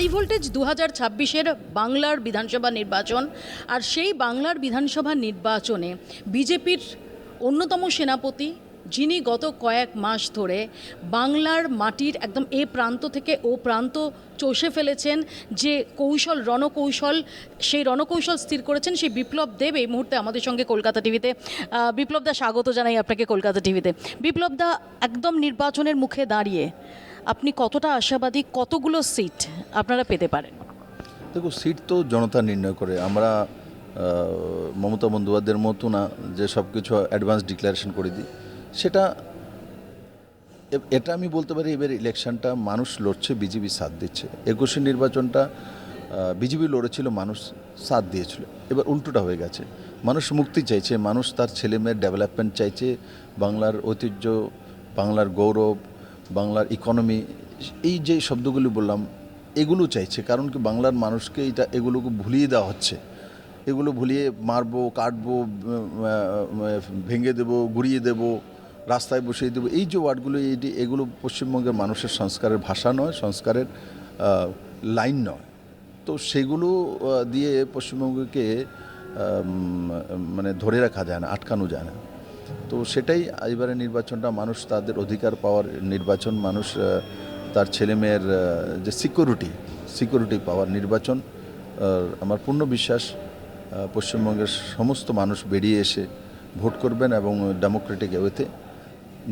High voltage 2026-এর বাংলার বিধানসভা নির্বাচন, আর সেই বাংলার বিধানসভা নির্বাচনে বিজেপির অন্যতম সেনাপতি, যিনি গত কয়েক মাস ধরে বাংলার মাটির একদম এ প্রান্ত থেকে ও প্রান্ত চষে ফেলেছেন, যে কৌশল রণকৌশল, সেই রণকৌশল স্থির করেছেন সেই বিপ্লব দেব এই মুহূর্তে আমাদের সঙ্গে কলকাতা টিভিতে। বিপ্লব দা, স্বাগত জানাই আপনাকে কলকাতা টিভিতে। বিপ্লব দা, একদম নির্বাচনের মুখে দাঁড়িয়ে আপনি কতটা আশাবাদী, কতগুলো সিট আপনারা পেতে পারেন? দেখো, সিট তো জনতা নির্ণয় করে। আমরা মমতা বন্দ্যোপাধ্যায়ের মতো না যে সব কিছু অ্যাডভান্স ডিক্লারেশন করে দিই। এটা আমি বলতে পারি, এবার ইলেকশনটা মানুষ লড়ছে, বিজেপি সাথ দিচ্ছে। 21-এর নির্বাচনটা বিজেপি লড়েছিল, মানুষ সাথ দিয়েছিল। এবার উল্টোটা হয়ে গেছে, মানুষ মুক্তি চাইছে, মানুষ তার ছেলেমেয়ের ডেভেলপমেন্ট চাইছে, বাংলার ঐতিহ্য, বাংলার গৌরব, বাংলার ইকোনমি, এই যে শব্দগুলি বললাম এগুলো চাইছে। কারণ কি, বাংলার মানুষকে এগুলোকে ভুলিয়ে দেওয়া হচ্ছে। এগুলো ভুলিয়ে মারবো, কাটবো, ভেঙে দেবো, গুড়িয়ে দেবো, রাস্তায় বসিয়ে দেবো, এই যে ওয়ার্ডগুলো, এগুলো পশ্চিমবঙ্গের মানুষের সংস্কারের ভাষা নয়, সংস্কারের লাইন নয়। তো সেগুলো দিয়ে পশ্চিমবঙ্গকে মানে ধরে রাখা যায় না, আটকানো যায় না। তো সেটাই এবারে নির্বাচনটা, মানুষ তাদের অধিকার পাওয়ার নির্বাচন, মানুষ তার ছেলেমেয়ের যে সিকিউরিটি পাওয়ার নির্বাচন। আমার পূর্ণ বিশ্বাস পশ্চিমবঙ্গের সমস্ত মানুষ বেরিয়ে এসে ভোট করবেন এবং ডেমোক্রেটিক ওয়েতে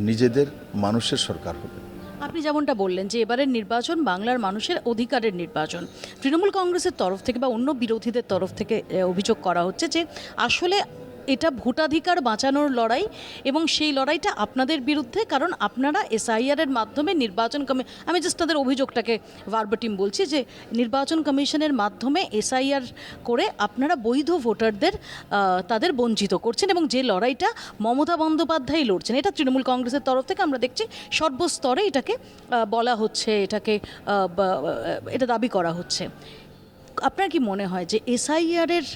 নিজেদের মানুষের সরকার হবে। আপনি যেমনটা বললেন যে এবারের নির্বাচন বাংলার মানুষের অধিকারের নির্বাচন, তৃণমূল কংগ্রেসের তরফ থেকে বা অন্য বিরোধীদের তরফ থেকে অভিযোগ করা হচ্ছে যে আসলে এটা ভোটাধিকার বাঁচানোর লড়াই, এবং সেই লড়াইটা আপনাদের বিরুদ্ধে, কারণ আপনারা এসআইআরের মাধ্যমে আমি জাস্ট তাদের অভিযোগটাকে ভার্বাটিম বলছি, যে নির্বাচন কমিশনের মাধ্যমে এসআইআর করে আপনারা বৈধ ভোটারদের তাদের বঞ্চিত করছেন, এবং যে লড়াইটা মমতা বন্দ্যোপাধ্যায় লড়ছেন, এটা তৃণমূল কংগ্রেসের তরফ থেকে আমরা দেখছি সর্বস্তরে এটাকে বলা হচ্ছে, এটা দাবি করা হচ্ছে। আপনার কি মনে হয় যে এসআইআরের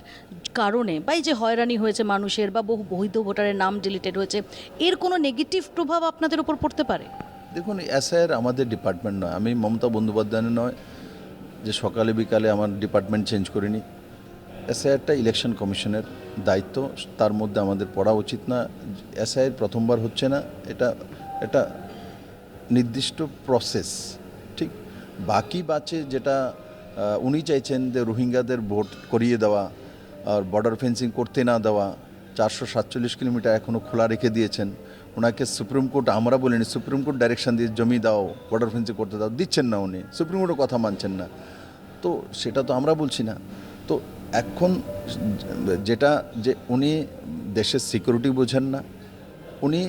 কারণে বা এই যে হয়রানি হয়েছে মানুষের, বা বহু বৈধ ভোটারের নাম ডিলিটেড হয়েছে, এর কোনো নেগেটিভ প্রভাব আপনাদের উপর পড়তে পারে? দেখুন, এসআইআর আমাদের ডিপার্টমেন্ট নয়। আমি মমতা বন্দ্যোপাধ্যায়ের নয় যে সকালে বিকালে আমার ডিপার্টমেন্ট চেঞ্জ করিনি। এসআইআরটা ইলেকশন কমিশনের দায়িত্ব, তার মধ্যে আমাদের পড়া উচিত না। এসআইআর প্রথমবার হচ্ছে না, এটা নির্দিষ্ট প্রসেস, ঠিক। বাকি বাঁচে যেটা উনি চাইছেন যে রোহিঙ্গাদের ভোট করিয়ে দেওয়া আর বর্ডার ফেন্সিং করতে না দেওয়া, 447 কিলোমিটার এখনও খোলা রেখে দিয়েছেন। ওনাকে সুপ্রিম কোর্ট, আমরা বলিনি, সুপ্রিম কোর্ট ডাইরেকশন দিয়ে জমি দাও, বর্ডার ফেন্সিং করতে দাও, দিচ্ছেন না উনি, সুপ্রিম কোর্টের কথা মানছেন না। তো সেটা তো আমরা বলছি না। তো এখন যেটা যে উনি দেশের সিকিউরিটি বোঝেন না, উনি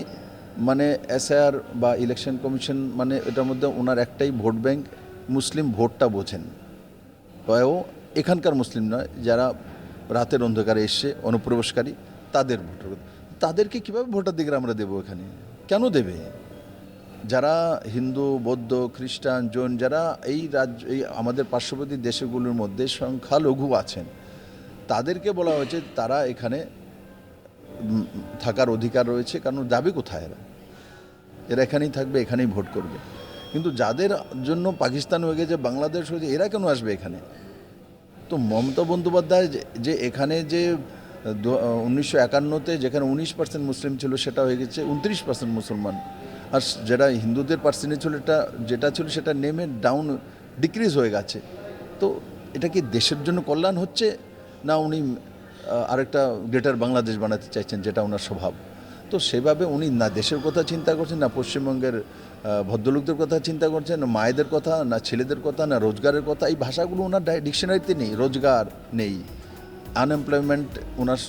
মানে এসআইআর বা ইলেকশন কমিশন মানে এটার মধ্যে ওনার একটাই ভোট ব্যাংক, মুসলিম ভোটটা বোঝেন। ও এখানকার মুসলিম নয়, যারা রাতের অন্ধকারে এসছে অনুপ্রবেশকারী, তাদের ভোটার, তাদেরকে কীভাবে ভোটাধিকার আমরা দেবো? এখানে কেন দেবে? যারা হিন্দু, বৌদ্ধ, খ্রিস্টান, জৈন, যারা এই আমাদের পার্শ্ববর্তী দেশগুলোর মধ্যে সংখ্যালঘু আছেন, তাদেরকে বলা হয়েছে তারা এখানে থাকার অধিকার রয়েছে। কারণ যাবে কোথায়? এরা এখানেই থাকবে, এখানেই ভোট করবে। কিন্তু যাদের জন্য পাকিস্তান হয়ে গেছে, বাংলাদেশ হয়েছে, এরা কেন আসবে এখানে? তো মমতা বন্দ্যোপাধ্যায় যে এখানে যে 1951-তে যেখানে 19% মুসলিম ছিল, সেটা হয়ে গেছে 29% মুসলমান। আর যেটা হিন্দুদের পার্সেন্টেজ ছিল, যেটা ছিল সেটা নেমে ডাউন, ডিক্রিজ হয়ে গেছে। তো এটা কি দেশের জন্য কল্যাণ হচ্ছে, না উনি আরেকটা গ্রেটার বাংলাদেশ বানাতে চাইছেন, যেটা ওনার স্বভাব? তো সেভাবে উনি না দেশের কথা চিন্তা করছেন, না পশ্চিমবঙ্গের ভদ্রলোকদের কথা চিন্তা করছেন, না মায়েদের কথা, না ছেলেদের কথা, না রোজগারের কথা। এই ভাষাগুলো ওনার ডিকশনারিতে নেই। রোজগার নেই, আনএমপ্লয়মেন্ট, ওনার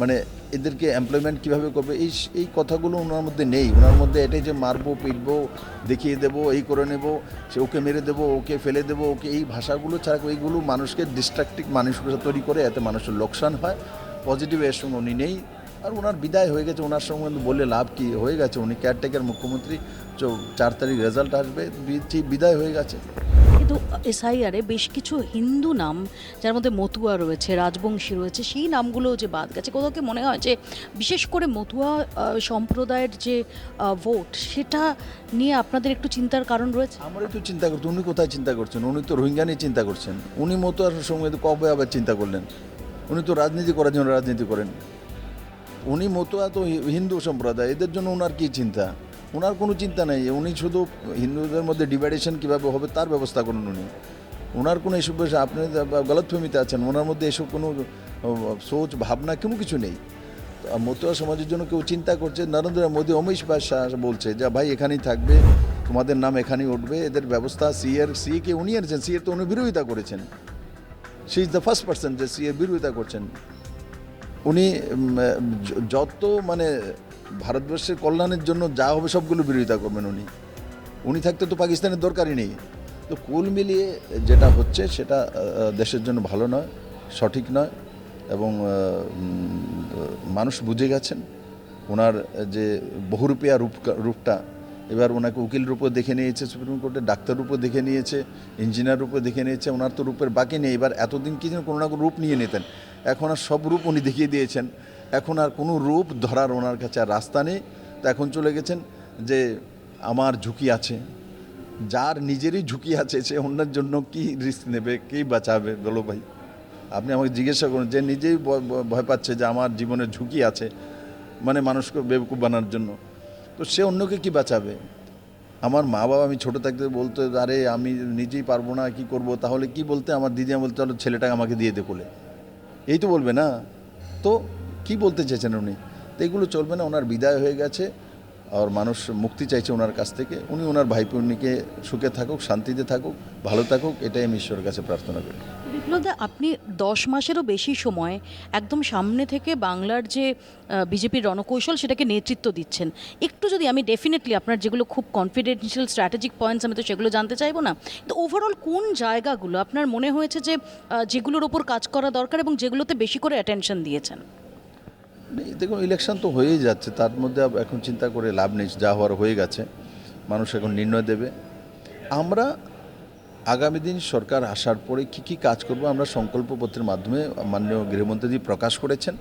মানে এদেরকে এমপ্লয়মেন্ট কীভাবে করবে, এই কথাগুলো ওনার মধ্যে নেই। ওনার মধ্যে এটাই যে মারবো, পিটবো, দেখিয়ে দেবো, এই করে নেব, সে ওকে মেরে দেবো, ওকে ফেলে দেবো, ওকে, এই ভাষাগুলো ছাড়া এইগুলো মানুষকে ডিস্ট্রাকটিভ মানসিকতা তৈরি করে, এতে মানুষের লোকসান হয়। পজিটিভ এর সঙ্গে উনি নেই। আর ওনার বিদায় হয়ে গেছে, ওনার সঙ্গে বললে লাভ কি? হয়ে গেছে, উনি কেয়ারটেকার মুখ্যমন্ত্রী। 4 তারিখ রেজাল্ট আসবে, বিদায় হয়ে গেছে। কিন্তু এসআইআরে বেশ কিছু হিন্দু নাম, যার মধ্যে মতুয়া রয়েছে, রাজবংশী রয়েছে, সেই নামগুলোও যে বাদ গেছে, কোথাও কি মনে হয় যে বিশেষ করে মতুয়া সম্প্রদায়ের যে ভোট, সেটা নিয়ে আপনাদের একটু চিন্তার কারণ রয়েছে? আমরা একটু চিন্তা করছি, উনি কোথায় চিন্তা করছেন? উনি তো রোহিঙ্গা নিয়ে চিন্তা করছেন। উনি মতুয়ার সঙ্গে কবে আবার চিন্তা করলেন? উনি তো রাজনীতি করার জন্য রাজনীতি করেন। উনি মতুয়া তো হিন্দু সম্প্রদায়, এদের জন্য ওনার কী চিন্তা? ওনার কোনো চিন্তা নেই। উনি শুধু হিন্দুদের মধ্যে ডিভাইডেশন কীভাবে হবে তার ব্যবস্থা করুন উনি। ওনার কোনো এসব আপনি গলতফহমিতে আছেন। ওনার মধ্যে এসব কোনো সোচ ভাবনা কোনো কিছু নেই। মতুয়া সমাজের জন্য কেউ চিন্তা করছে, নরেন্দ্র মোদী অমিত শাহ বলছে যে ভাই এখানেই থাকবে, তোমাদের নাম এখানেই উঠবে, এদের ব্যবস্থা সিএকে উনি এনেছেন। সিএর তো উনি বিরোধিতা করেছেন। She is the first person যে সিএর বিরোধিতা করছেন। উনি যত মানে ভারতবর্ষের কল্যাণের জন্য যা হবে সবগুলো বিরোধিতা করবেন উনি। উনি থাকতে তো পাকিস্তানের দরকারই নেই। তো কুল মিলিয়ে যেটা হচ্ছে সেটা দেশের জন্য ভালো নয়, সঠিক নয়, এবং মানুষ বুঝে গেছেন ওনার যে বহুরূপিয়া রূপটা। এবার ওনাকে উকিল রূপও দেখে নিয়েছে সুপ্রিম কোর্টে, ডাক্তার রূপও দেখে নিয়েছে, ইঞ্জিনিয়ার রূপও দেখে নিয়েছে। ওনার তো রূপের বাকি নেই। এবার এতদিন কি যেন কোনো না কোনো রূপ নিয়ে নিতেন, এখন আর সব রূপ উনি দেখিয়ে দিয়েছেন। এখন আর কোনো রূপ ধরার ওনার কাছে আর রাস্তা নেই। তো এখন চলে গেছেন যে আমার ঝুঁকি আছে। যার নিজেরই ঝুঁকি আছে সে অন্যের জন্য কি রিস্ক নেবে, কি বাঁচাবে বলো ভাই? আপনি আমাকে জিজ্ঞাসা করুন, যে নিজেই ভয় পাচ্ছে যে আমার জীবনের ঝুঁকি আছে, মানে মানুষকে বেবকুফ বানার জন্য, তো সে অন্যকে কি বাঁচাবে? আমার মা বাবা আমি ছোটো থাকতে বলতো আরে আমি নিজেই পারবো না, কি করব? তাহলে কি বলতে, আমার দিদি বলতে চলো ছেলেটাকে আমাকে দিয়ে দে কোলে, এই তো বলবে না? তো কি বলতে চেয়েছেন উনি? তো এগুলো চলবে না। ওনার বিদায় হয়ে গেছে আর মানুষ মুক্তি চাইছে ওনার কাছ থেকে। উনি ওনার ভাইপোনিকে সুখে থাকুক, শান্তিতে থাকুক, ভালো থাকুক, এটাই আমি ঈশ্বরের কাছে প্রার্থনা করি। বিপ্লবদা, আপনি 10 মাসেরও বেশি সময় একদম সামনে থেকে বাংলার যে বিজেপির রণকৌশল সেটাকে নেতৃত্ব দিচ্ছেন। একটু যদি আমি ডেফিনেটলি আপনার যেগুলো খুব কনফিডেন্সিয়াল স্ট্র্যাটেজিক পয়েন্টস, আমি তো সেগুলো জানতে চাইবো না, তো ওভারঅল কোন জায়গাগুলো আপনার মনে হয়েছে যে যেগুলোর ওপর কাজ করা দরকার এবং যেগুলোতে বেশি করে অ্যাটেনশন দিয়েছেন? দেখুন, ইলেকশন তো হয়েই যাচ্ছে, তার মধ্যে এখন চিন্তা করে লাভ নেই। যা হওয়ার হয়ে গেছে, মানুষ এখন নির্ণয় দেবে। আমরা আগামী দিন সরকার আসার পরে কী কাজ করব আমরা সংকল্পপত্রের মাধ্যমে মাননীয় গৃহমন্ত্রী প্রকাশ করেছেন।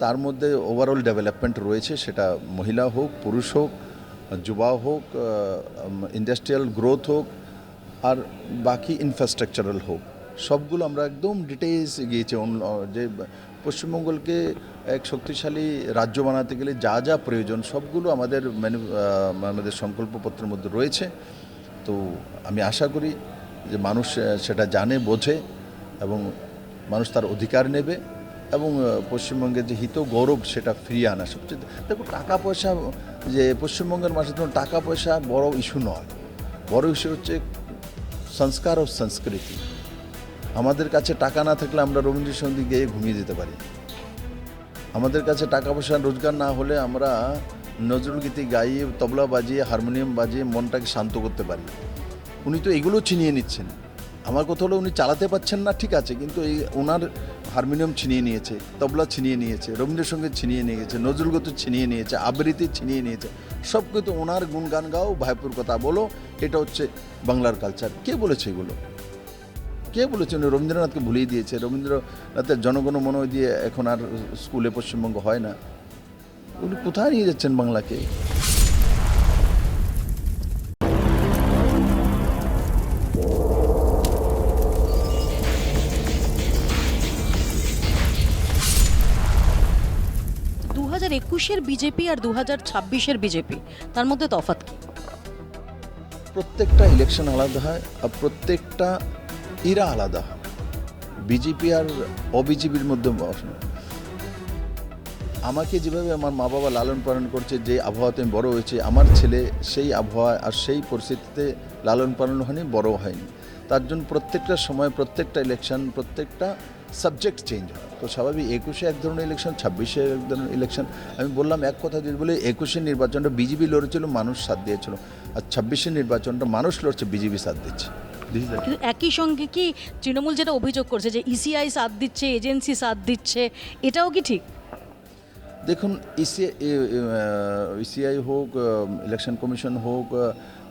তার মধ্যে ওভারঅল ডেভেলপমেন্ট রয়েছে, সেটা মহিলা হোক, পুরুষ হোক, যুবা হোক, ইন্ডাস্ট্রিয়াল গ্রোথ হোক, আর বাকি ইনফ্রাস্ট্রাকচারাল হোক, সবগুলো আমরা একদম ডিটেলস গিয়েছি। যে পশ্চিমবঙ্গকে এক শক্তিশালী রাজ্য বানাতে গেলে যা যা প্রয়োজন সবগুলো আমাদের সংকল্পপত্রের মধ্যে রয়েছে। তো আমি আশা করি যে মানুষ সেটা জানে, বোঝে, এবং মানুষ তার অধিকার নেবে, এবং পশ্চিমবঙ্গের যে হিত গৌরব সেটা ফিরিয়ে আনা। সবচেয়ে দেখো, টাকা পয়সা, যে পশ্চিমবঙ্গের মানুষের জন্য টাকা পয়সা বড় ইস্যু নয়। বড় ইস্যু হচ্ছে সংস্কার ও সংস্কৃতি। আমাদের কাছে টাকা না থাকলে আমরা রবীন্দ্রসঙ্গীত গেয়ে ঘুমিয়ে যেতে পারি। আমাদের কাছে টাকা পয়সা রোজগার না হলে আমরা নজরুল গীতি গাইয়ে, তবলা বাজিয়ে, হারমোনিয়াম বাজিয়ে মনটাকে শান্ত করতে পারি। উনি তো এগুলো ছিনিয়ে নিচ্ছেন। আমার কথা হলো উনি চালাতে পারছেন না, ঠিক আছে, কিন্তু এই ওনার হারমোনিয়াম ছিনিয়ে নিয়েছে, তবলা ছিনিয়ে নিয়েছে, রবীন্দ্রসঙ্গীত ছিনিয়ে নিয়েছে, নজরুলগীতি ছিনিয়ে নিয়েছে, আবৃত্তি ছিনিয়ে নিয়েছে। সব কিন্তু ওনার গুণগান গাও, ভাইপুর কথা বলো, এটা হচ্ছে বাংলার কালচার। কে বলেছে এগুলো? কে বলেছে? উনি রবীন্দ্রনাথকে ভুলিয়ে দিয়েছে। রবীন্দ্রনাথের জনগণমন দিয়ে এখন আর স্কুলে পশ্চিমবঙ্গ হয় না। উনি কোথায় নিয়ে যাচ্ছেন বাংলাকে? দু 2021-এর বিজেপি আর 2026-এর বিজেপি, তার মধ্যে তফাৎ কি? প্রত্যেকটা ইলেকশন আলাদা হয়, আর প্রত্যেকটা ইরা আলাদা হয়। বিজেপি আর অবিজেপির মধ্যে আমাকে যেভাবে আমার মা বাবা লালন পালন করছে, যে আবহাওয়াতে আমি বড় হয়েছি, আমার ছেলে সেই আবহাওয়া আর সেই পরিস্থিতিতে লালন পালন হয়নি, বড় হয়নি। তার জন্য প্রত্যেকটা সময়, প্রত্যেকটা ইলেকশন, প্রত্যেকটা সাবজেক্ট চেঞ্জ হয়। তো স্বাভাবিক 21-এ এক ধরনের ইলেকশন, 26-এ এক ধরনের ইলেকশন। আমি বললাম এক কথা যদি বলে, 21-এর নির্বাচনটা বিজেপি লড়েছিল, মানুষ সাথ দিয়েছিল, আর 26-এর নির্বাচনটা মানুষ লড়ছে, বিজেপি সাথ দিচ্ছে। কিন্তু একই সঙ্গে কি তৃণমূল যেটা অভিযোগ করছে যে ইসিআই সাথ দিচ্ছে, এজেন্সি সাথ দিচ্ছে, এটাও কি ঠিক? দেখুন, ইসিআই হোক, ইলেকশন কমিশন হোক,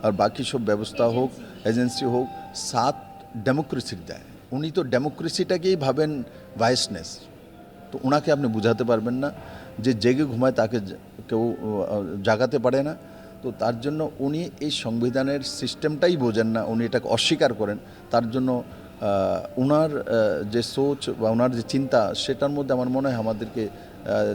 আর বাকি সব ব্যবস্থা হোক, এজেন্সি হোক, সাথ ডেমোক্রেসির দেয়। উনি তো ডেমোক্রেসিটাকেই ভাবেন ভাইসনেস। তো ওনাকে আপনি বুঝাতে পারবেন না যে জেগে ঘুমায় তাকে কেউ জাগাতে পারে না। তো তার জন্য উনি এই সংবিধানের সিস্টেমটাই বোঝেন না, উনি এটাকে অস্বীকার করেন। তার জন্য ওনার যে সোচ বা ওনার যে চিন্তা, সেটার মধ্যে আমার মনে হয় আমাদেরকে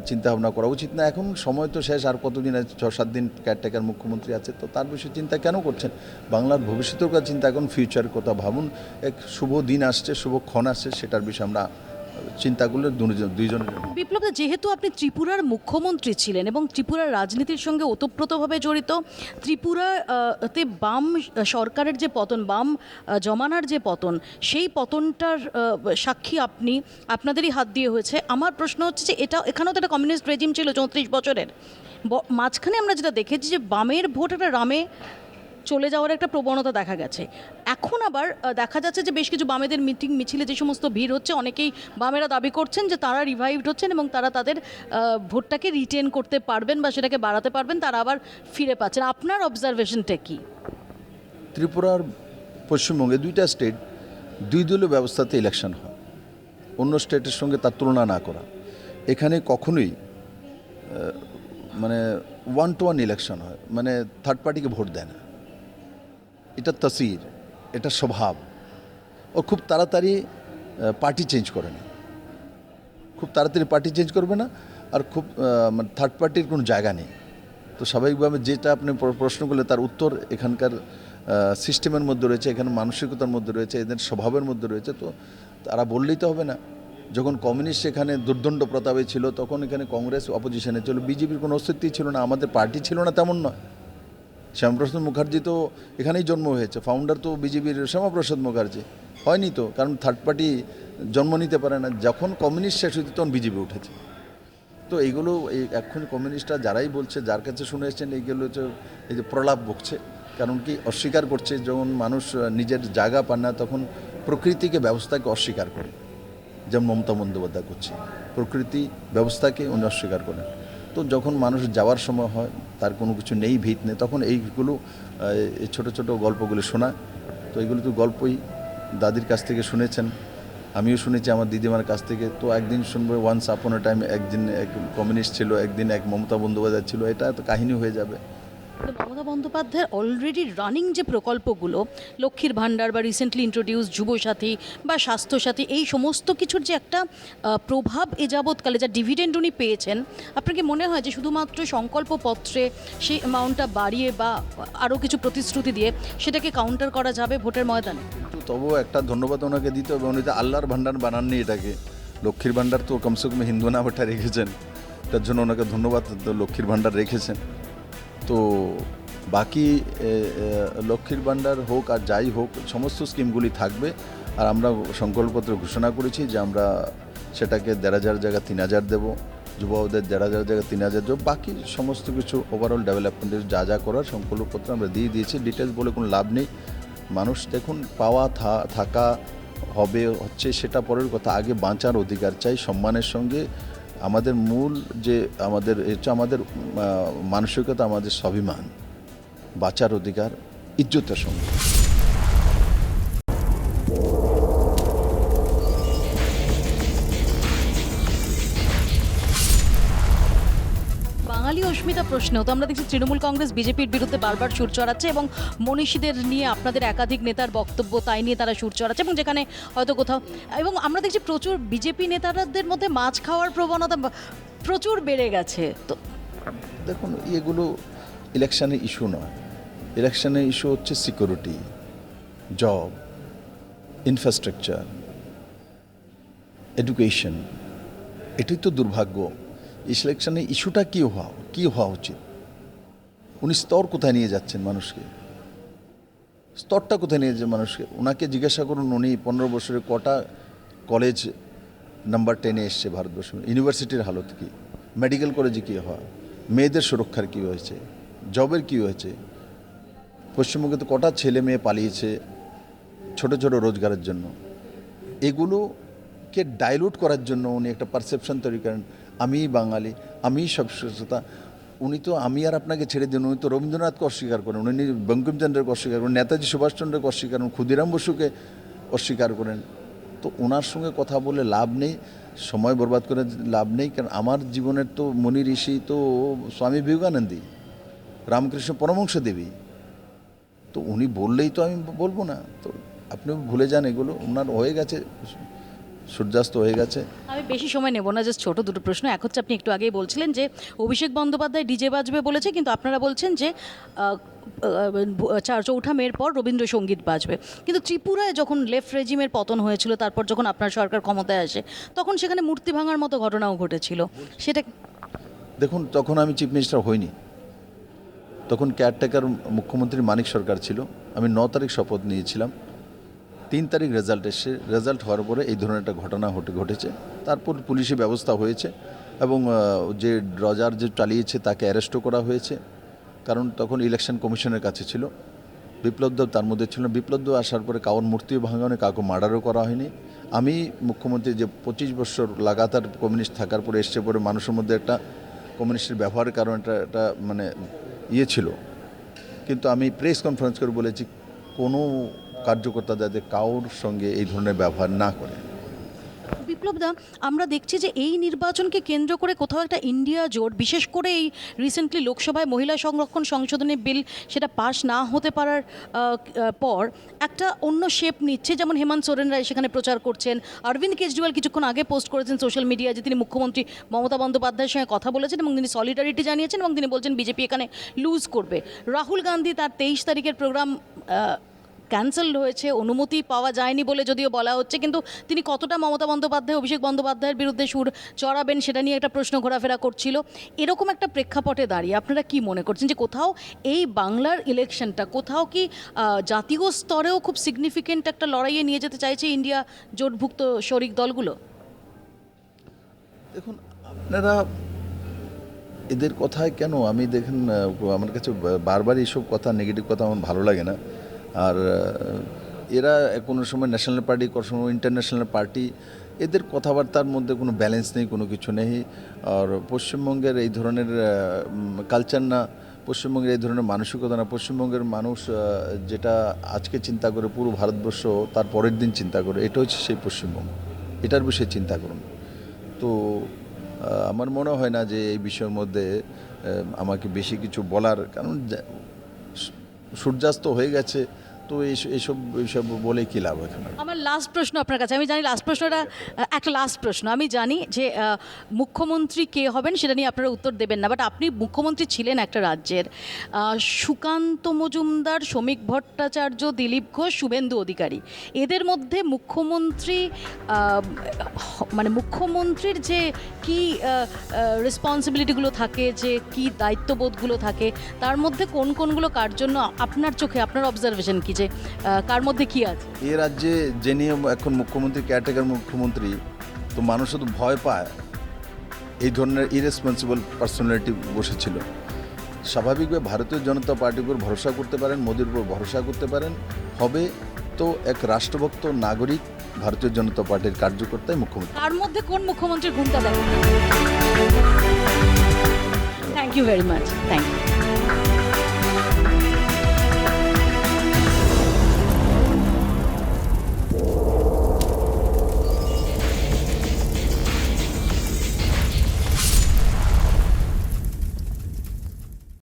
চিন্তা ভাবনা করা উচিত না। এখন সময় তো শেষ, আর কতদিন আছে? 6-7 দিন কেয়ারটেকার মুখ্যমন্ত্রী আছে, তো তার বিষয়ে চিন্তা কেন করছেন? বাংলার ভবিষ্যতের কথা চিন্তা, এখন ফিউচারের কথা ভাবুন। এক শুভ দিন আসছে, শুভক্ষণ আসছে, সেটার বিষয়ে আমরা চিন্তা করলে দুইজনের। বিপ্লবদা, যেহেতু আপনি ত্রিপুরার মুখ্যমন্ত্রী ছিলেন এবং ত্রিপুরার রাজনীতির সঙ্গে ওতপ্রোতভাবে জড়িত, ত্রিপুরাতে বাম সরকারের যে পতন, বাম জমানার যে পতন, সেই পতনটার সাক্ষী আপনি, আপনাদেরই হাত দিয়ে হয়েছে। আমার প্রশ্ন হচ্ছে যে এখানেও তো একটা কমিউনিস্ট রেজিম ছিল 34 বছরের। মাঝখানে আমরা যেটা দেখেছি যে বামের ভোট একটা রামে চলে যাওয়ার একটা প্রবণতা দেখা গেছে। এখন আবার দেখা যাচ্ছে যে বেশ কিছু বামেদের মিটিং মিছিলে যে সমস্ত ভিড় হচ্ছে, অনেকেই বামেরা দাবি করছেন যে তারা রিভাইভড হচ্ছেন এবং তারা তাদের ভোটটাকে রিটেন করতে পারবেন বা সেটাকে বাড়াতে পারবেন, তারা আবার ফিরে পাচ্ছেন। আপনার অবজারভেশনটা কি? ত্রিপুরার, পশ্চিমবঙ্গে দুইটা স্টেট দুই দলীয় ব্যবস্থাতে ইলেকশন হয়, অন্য স্টেটের সঙ্গে তার তুলনা না করা। এখানে কখনোই মানে 1-to-1 ইলেকশন হয়, মানে থার্ড পার্টিকে ভোট দেয় না। এটা তাসির, এটা স্বভাব। ও খুব তাড়াতাড়ি পার্টি চেঞ্জ করে না, খুব তাড়াতাড়ি পার্টি চেঞ্জ করবে না, আর খুব মানে থার্ড পার্টির কোনো জায়গা নেই। তো স্বাভাবিকভাবে যেটা আপনি প্রশ্ন করলে তার উত্তর এখানকার সিস্টেমের মধ্যে রয়েছে, এখানে মানসিকতার মধ্যে রয়েছে, এদের স্বভাবের মধ্যে রয়েছে। তো তারা বললেই তো হবে না। যখন কমিউনিস্ট এখানে দুর্দণ্ড প্রতাপে ছিল, তখন এখানে কংগ্রেস অপোজিশনে ছিল, বিজেপির কোনো অস্তিত্বই ছিল না, আমাদের পার্টি ছিল না, তেমন নয়। শ্যামাপ্রসাদ মুখার্জি তো এখানেই জন্ম হয়েছে, ফাউন্ডার তো বিজেপির শ্যামাপ্রসাদ মুখার্জি হয়নি তো, কারণ থার্ড পার্টি জন্ম নিতে পারে না। যখন কমিউনিস্ট শেষ হয়েছে তখন বিজেপি উঠেছে। তো এইগুলো এখন কমিউনিস্টরা যারাই বলছে, যার কাছে শুনে এসছেন, এইগুলো হচ্ছে এই যে প্রলাপ বকছে। কারণ কি অস্বীকার করছে, যখন মানুষ নিজের জায়গা পান না তখন প্রকৃতিকে, ব্যবস্থাকে অস্বীকার করে, যেমন মমতা বন্দ্যোপাধ্যায় করছে। প্রকৃতি ব্যবস্থাকে উনি অস্বীকার করেন। তো যখন মানুষ যাওয়ার সময় হয়, তার কোনো কিছু নেই, ভিত নেই, তখন এইগুলো এই ছোটো ছোটো গল্পগুলো শোনা। তো এইগুলো তো গল্পই দাদির কাছ থেকে শুনেছেন, আমিও শুনেছি আমার দিদিমার কাছ থেকে। তো একদিন শুনবো ওয়ান্স আপন এ টাইম, একদিন এক কমিউনিস্ট ছিল, একদিন এক মমতা বন্দ্যোপাধ্যায় ছিল, এটা তো কাহিনী হয়ে যাবে। তো মমতা বন্দ্যোপাধ্যায়ের অলরেডি রানিং যে প্রকল্পগুলো, লক্ষ্মীর ভাণ্ডার বা রিসেন্টলি ইন্ট্রোডিউস যুবসাথী বা স্বাস্থ্যসাথী, এই সমস্ত কিছুর যে একটা প্রভাব এ যাবৎকালে যা ডিভিডেন্ড উনি পেয়েছেন, আপনার কি মনে হয় যে শুধুমাত্র সংকল্পপত্রে সেই অ্যামাউন্টটা বাড়িয়ে বা আরও কিছু প্রতিশ্রুতি দিয়ে সেটাকে কাউন্টার করা যাবে ভোটের ময়দানে? কিন্তু তবুও একটা ধন্যবাদ ওনাকে দিতে হবে, উনি তো আল্লাহর ভাণ্ডার বানাননি এটাকে। লক্ষ্মীর ভাণ্ডার তো কমসে কম হিন্দু নাম ওটা রেখেছেন, তার জন্য ওনাকে ধন্যবাদ। লক্ষ্মীর ভাণ্ডার রেখেছেন। তো বাকি লক্ষ্মীর ভাণ্ডার হোক আর যাই হোক, সমস্ত স্কিমগুলি থাকবে। আর আমরা সংকল্পপত্রে ঘোষণা করেছি যে আমরা সেটাকে 1,500 জায়গা 3,000 দেবো, যুবকদের 1,500 জায়গা 3,000 দেবো। বাকি সমস্ত কিছু ওভারঅল ডেভেলপমেন্টের যা যা করার সংকল্পপত্র আমরা দিয়ে দিয়েছি। ডিটেলস বলে কোনো লাভ নেই। মানুষ দেখুন পাওয়া থাকা হবে হচ্ছে সেটা পরের কথা, আগে বাঁচার অধিকার চাই সম্মানের সঙ্গে। আমাদের মূল যে আমাদের এটা আমাদের মানসিকতা, আমাদের স্বাভিমান, বাঁচার অধিকার ইজ্জতের সঙ্গে। বাঙালি অস্মিতা প্রশ্নেও তো আমরা দেখছি তৃণমূল কংগ্রেস বিজেপির বিরুদ্ধে বারবার সুর চড়াচ্ছে এবং মনীষীদের নিয়ে আপনাদের একাধিক নেতার বক্তব্য, তাই নিয়ে তারা সুর চড়াচ্ছে এবং যেখানে হয়তো কোথাও, এবং আমরা দেখছি প্রচুর বিজেপি নেতাদের মধ্যে মাছ খাওয়ার প্রবণতা প্রচুর বেড়ে গেছে। তো দেখুন, এগুলো ইলেকশনের ইস্যু নয়। ইলেকশনের ইস্যু হচ্ছে সিকিউরিটি, জব, ইনফ্রাস্ট্রাকচার, এডুকেশন। এটাই তো দুর্ভাগ্য। ইলেকশনের ইস্যুটা কী হওয়া উচিত? উনি স্তর কোথায় নিয়ে যাচ্ছেন মানুষকে? স্তরটা কোথায় নিয়ে যাচ্ছে মানুষকে? ওনাকে জিজ্ঞাসা করুন, উনি 15 বছরে কটা কলেজ নাম্বার 10-এ এসছে ভারতবর্ষ? ইউনিভার্সিটির হালত কী? মেডিকেল কলেজে কী হয়? মেয়েদের সুরক্ষার কী হয়েছে? জবের কী হয়েছে? পশ্চিমবঙ্গে তো কটা ছেলে মেয়ে পালিয়েছে ছোট ছোট রোজগারের জন্য। এগুলোকে ডাইলুট করার জন্য উনি একটা পারসেপশন তৈরি করেন, আমি বাঙালি, আমি সবশ্রেষ্ঠতা। উনি তো আমি আর আপনাকে ছেড়ে দিন, উনি তো রবীন্দ্রনাথকে অস্বীকার করেন, উনি বঙ্কিমচন্দ্রকে অস্বীকার করেন, নেতাজি সুভাষচন্দ্রকে অস্বীকার করেন, ক্ষুদিরাম বসুকে অস্বীকার করেন। তো ওনার সঙ্গে কথা বলে লাভ নেই, সময় বরবাদ করে লাভ নেই, কারণ আমার জীবনের তো মনি ঋষি তো স্বামী বিবেকানন্দী, রামকৃষ্ণ পরমহংস দেবী। তো উনি বললেই তো আমি বলবো না। তো আপনি ভুলে যান এগুলো, ওনার হয়ে গেছে, সূর্যাস্ত হয়ে গেছে। আমি বেশি সময় নেব না, জাস্ট ছোট দুটো প্রশ্ন। এক হচ্ছে, আপনি একটু আগেই বলছিলেন যে অভিষেক বন্দ্যোপাধ্যায় ডিজে বাজবে বলেছে, কিন্তু আপনারা বলছেন যে চৌঠা মের পর রবীন্দ্রসঙ্গীত বাজবে। কিন্তু ত্রিপুরায় যখন লেফট রেজিমের পতন হয়েছিল, তারপর যখন আপনার সরকার ক্ষমতায় আসে, তখন সেখানে মূর্তি ভাঙার মতো ঘটনাও ঘটেছিল। সেটা দেখুন, তখন আমি চিফ মিনিস্টার হইনি, তখন কেয়ারটেকার মুখ্যমন্ত্রী মানিক সরকার ছিল। আমি 9 তারিখ শপথ নিয়েছিলাম, 3 তারিখ রেজাল্ট এসে, রেজাল্ট হওয়ার পরে এই ধরনের একটা ঘটনা ঘটেছে। তারপর পুলিশি ব্যবস্থা হয়েছে এবং যে ড্রজার যে চালিয়েছে তাকে অ্যারেস্টও করা হয়েছে, কারণ তখন ইলেকশন কমিশনের কাছে ছিল। বিপ্লব দেব তার মধ্যে ছিল। বিপ্লব দেব আসার পরে কাউর মূর্তিও ভাঙা হয়নি, কাউকে মার্ডারও করা হয়নি। আমি মুখ্যমন্ত্রী যে 25 বছর লাগাতার কমিউনিস্ট থাকার পরে এসছে পরে মানুষের মধ্যে একটা কমিউনিস্টের ব্যবহারের কারণে এটা মানে ছিল। কিন্তু আমি প্রেস কনফারেন্স করে বলেছি কোনো কার্যকর্তা যাতে কারোর সঙ্গে এই ধরনের ব্যবহার না করে। বিপ্লবদা, আমরা দেখছি যে এই নির্বাচনকে কেন্দ্র করে কোথাও একটা ইন্ডিয়া জোট, বিশেষ করে এই রিসেন্টলি লোকসভায় মহিলা সংরক্ষণ সংশোধনী বিল সেটা পাশ না হতে পারার পর একটা অন্য শেপ নিচ্ছে। যেমন হেমন্ত সোরেন রায় সেখানে প্রচার করছেন, অরবিন্দ কেজরিওয়াল কিছুক্ষণ আগে পোস্ট করেছেন সোশ্যাল মিডিয়ায় যে তিনি মুখ্যমন্ত্রী মমতা বন্দ্যোপাধ্যায়ের সঙ্গে কথা বলেছেন এবং তিনি সলিডারিটি জানিয়েছেন এবং তিনি বলছেন বিজেপি এখানে লুজ করবে। রাহুল গান্ধী তার 23 তারিখের প্রোগ্রাম ক্যান্সেল হয়েছে, অনুমতি পাওয়া যায়নি বলে যদিও বলা হচ্ছে, কিন্তু তিনি কতটা মমতা বন্দ্যোপাধ্যায় অভিষেক বন্দ্যোপাধ্যায়ের বিরুদ্ধে সুর চড়াবেন সেটা নিয়ে একটা প্রশ্ন ঘোরাফেরা করছিল। এরকম একটা প্রেক্ষাপটে দাঁড়িয়ে আপনারা কি মনে করছেন যে কোথাও এই বাংলার ইলেকশনটা কোথাও কি জাতীয় স্তরেও খুব সিগনিফিকেন্ট একটা লড়াইয়ে নিয়ে যেতে চাইছে ইন্ডিয়া জোটভুক্ত শরিক দলগুলো? দেখুন, আপনারা এদের কথায় কেন, আমি দেখেন আমার কাছে বারবার এইসব কথা, নেগেটিভ কথা আমার ভালো লাগে না। আর এরা কোনো সময় ন্যাশনাল পার্টি, কোনো সময় ইন্টারন্যাশনাল পার্টি, এদের কথাবার্তার মধ্যে কোনো ব্যালেন্স নেই, কোনো কিছু নেই। আর পশ্চিমবঙ্গের এই ধরনের কালচার না, পশ্চিমবঙ্গের এই ধরনের মানসিকতা না। পশ্চিমবঙ্গের মানুষ যেটা আজকে চিন্তা করে পুরো ভারতবর্ষ তার পরের দিন চিন্তা করে, এটা হচ্ছে সেই পশ্চিমবঙ্গ। এটার বিষয়ে চিন্তা করুন। তো আমার মনে হয় না যে এই বিষয়ের মধ্যে আমাকে বেশি কিছু বলার, কারণ সূর্যাস্ত হয়ে গেছে। তো এইসব বলে কী লাভ এখানে? আমার লাস্ট প্রশ্ন আপনার কাছে, আমি জানি লাস্ট প্রশ্নটা একটা লাস্ট প্রশ্ন, আমি জানি যে মুখ্যমন্ত্রী কে হবেন সেটা নিয়ে আপনারা উত্তর দেবেন না, বাট আপনি মুখ্যমন্ত্রী ছিলেন একটা রাজ্যের। সুকান্ত মজুমদার, শ্রমিক ভট্টাচার্য, দিলীপ ঘোষ, শুভেন্দু অধিকারী, এদের মধ্যে মুখ্যমন্ত্রী মানে মুখ্যমন্ত্রীর যে কী রেসপন্সিবিলিটিগুলো থাকে, যে কী দায়িত্ববোধগুলো থাকে, তার মধ্যে কোনগুলো কার জন্য আপনার চোখে, আপনার অবজারভেশন কি, যে কার মধ্যে কি আছে? এ রাজ্যে যে নিয়ে এখন মুখ্যমন্ত্রী, কেয়ারটেকার মুখ্যমন্ত্রী, তো মানুষ শুধু ভয় পায় এই ধরনের ইরেসপন্সিবল পার্সোনালিটি বসেছিল। স্বাভাবিকভাবে ভারতীয় জনতা পার্টির উপর ভরসা করতে পারেন, মোদির উপর ভরসা করতে পারেন, হবে তো এক রাষ্ট্রভক্ত নাগরিক ভারতীয় জনতা পার্টির কার্যকর্তাই মুখ্যমন্ত্রী। তার মধ্যে কোন মুখ্যমন্ত্রীর ঘুমটা দেখেন? Thank you very much, thank you.